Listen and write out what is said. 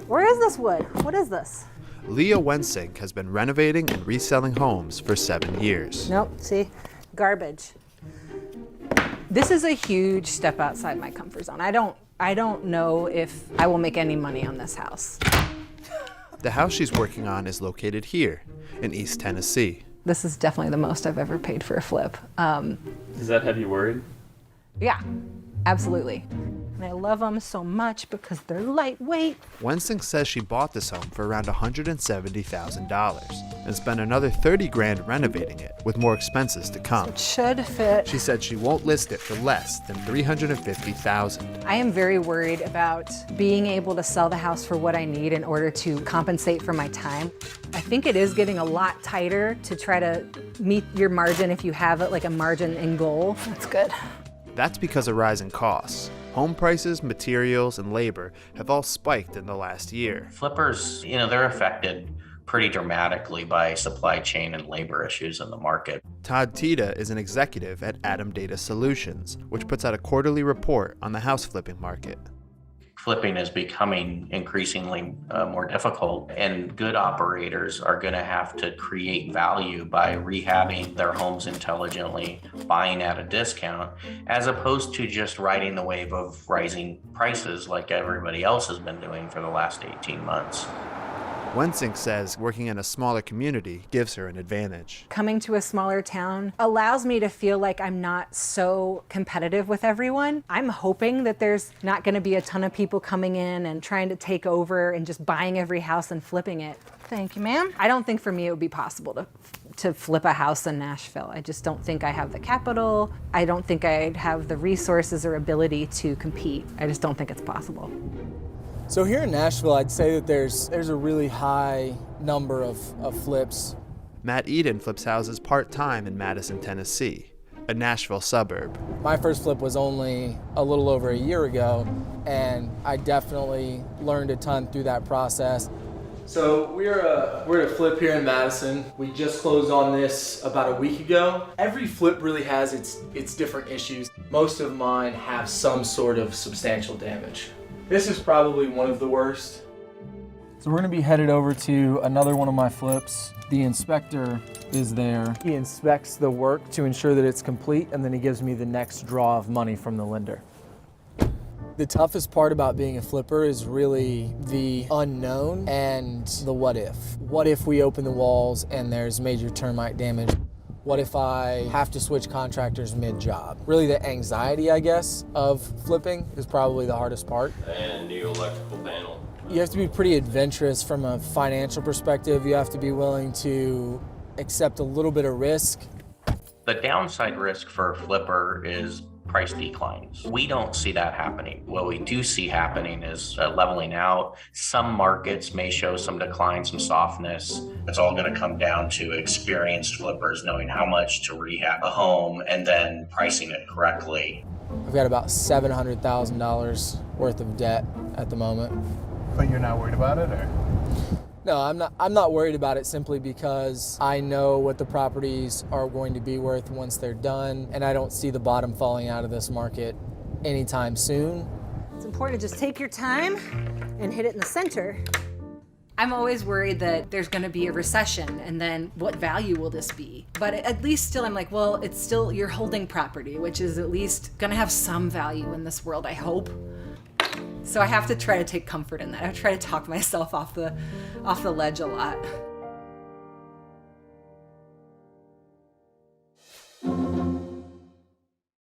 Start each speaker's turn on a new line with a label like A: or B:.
A: Where is this wood? What is this?
B: Leah Wensink has been renovating and reselling homes for 7 years.
A: Nope, see? Garbage. This is a huge step outside my comfort zone. I don't know if I will make any money on this house.
B: The house she's working on is located here in East Tennessee.
A: This is definitely the most I've ever paid for a flip.
C: Does that have you worried?
A: Yeah, absolutely. And I love them so much because they're lightweight.
B: Wensink says she bought this home for around $170,000 and spent another 30 grand renovating it, with more expenses to come.
A: It should fit.
B: She said she won't list it for less than $350,000.
A: I am very worried about being able to sell the house for what I need in order to compensate for my time. I think it is getting a lot tighter to try to meet your margin if you have it, like a margin in goal. That's good.
B: That's because of rising costs. Home prices, materials, and labor have all spiked in the last year.
D: Flippers, they're affected pretty dramatically by supply chain and labor issues in the market.
B: Todd Tita is an executive at Atom Data Solutions, which puts out a quarterly report on the house flipping market.
D: Flipping is becoming increasingly more difficult, and good operators are going to have to create value by rehabbing their homes intelligently, buying at a discount, as opposed to just riding the wave of rising prices like everybody else has been doing for the last 18 months.
B: Wensink says working in a smaller community gives her an advantage.
A: Coming to a smaller town allows me to feel like I'm not so competitive with everyone. I'm hoping that there's not going to be a ton of people coming in and trying to take over and just buying every house and flipping it. Thank you, ma'am. I don't think for me it would be possible to flip a house in Nashville. I just don't think I have the capital. I don't think I'd have the resources or ability to compete. I just don't think it's possible.
E: So here in Nashville, I'd say that there's a really high number of flips.
B: Matt Eden flips houses part-time in Madison, Tennessee, a Nashville suburb.
E: My first flip was only a little over a year ago, and I definitely learned a ton through that process. So we're at a flip here in Madison. We just closed on this about a week ago. Every flip really has its different issues. Most of mine have some sort of substantial damage. This is probably one of the worst. So we're gonna be headed over to another one of my flips. The inspector is there. He inspects the work to ensure that it's complete, and then he gives me the next draw of money from the lender. The toughest part about being a flipper is really the unknown and the what if. What if we open the walls and there's major termite damage? What if I have to switch contractors mid-job? Really the anxiety, I guess, of flipping is probably the hardest part.
C: And new electrical panel.
E: You have to be pretty adventurous from a financial perspective. You have to be willing to accept a little bit of risk.
D: The downside risk for a flipper is price declines. We don't see that happening. What we do see happening is leveling out. Some markets may show some decline, some softness. It's all going to come down to experienced flippers knowing how much to rehab a home and then pricing it correctly.
E: I've got about $700,000 worth of debt at the moment.
F: But you're not worried about it, or?
E: No, I'm not worried about it simply because I know what the properties are going to be worth once they're done, and I don't see the bottom falling out of this market anytime soon.
A: It's important to just take your time and hit it in the center. I'm always worried that there's gonna be a recession, and then what value will this be? But at least still I'm like, well, it's still, you're holding property, which is at least gonna have some value in this world, I hope. So I have to try to take comfort in that. I try to talk myself off the ledge a lot.